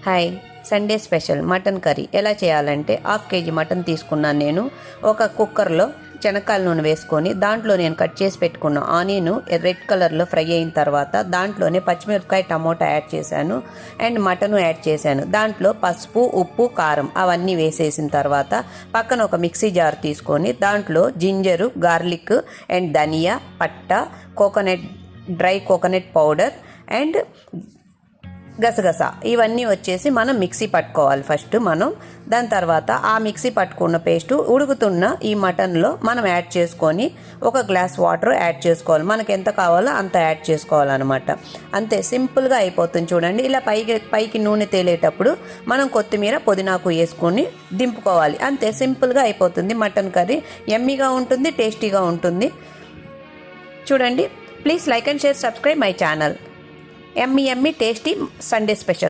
Hi, Sunday special mutton curry ఎలా చేయాలంటే half KG mutton తీసుకున్నాను. నేను ఒక కుక్కర్లో శనక్కాయల నూనె వేసుకొని దాంట్లో నేను కట్ చేసి పెట్టుకున్న ఆనియన్ రెడ్ కలర్లో ఫ్రై అయిన తర్వాత దాంట్లోనే పచ్చిమిరపకాయ టమోటా యాడ్ చేశాను అండ్ మటన్ యాడ్ చేశాను. దాంట్లో పసుపు, ఉప్పు, కారం అవన్నీ వేసేసిన తర్వాత పక్కన ఒక మిక్సీ జార్ తీసుకొని దాంట్లో జింజరు, గార్లిక్ అండ్ ధనియా, పట్ట, డ్రై కోకోనట్ పౌడర్ అండ్ గసగస ఇవన్నీ వచ్చేసి మనం మిక్సీ పట్టుకోవాలి ఫస్ట్. దాని తర్వాత ఆ మిక్సీ పట్టుకున్న పేస్టు ఉడుకుతున్న ఈ మటన్లో మనం యాడ్ చేసుకొని ఒక గ్లాస్ వాటర్ యాడ్ చేసుకోవాలి. మనకు ఎంత కావాలో అంత యాడ్ చేసుకోవాలన్నమాట. అంతే, సింపుల్గా అయిపోతుంది. చూడండి, ఇలా పైకి నూనె తేలేటప్పుడు మనం కొత్తిమీర, పుదీనాకు వేసుకొని దింపుకోవాలి. అంతే, సింపుల్గా అయిపోతుంది. మటన్ కర్రీ యమ్మీగా ఉంటుంది, టేస్టీగా ఉంటుంది. చూడండి, please like and share, subscribe my channel. Yummy tasty Sunday special.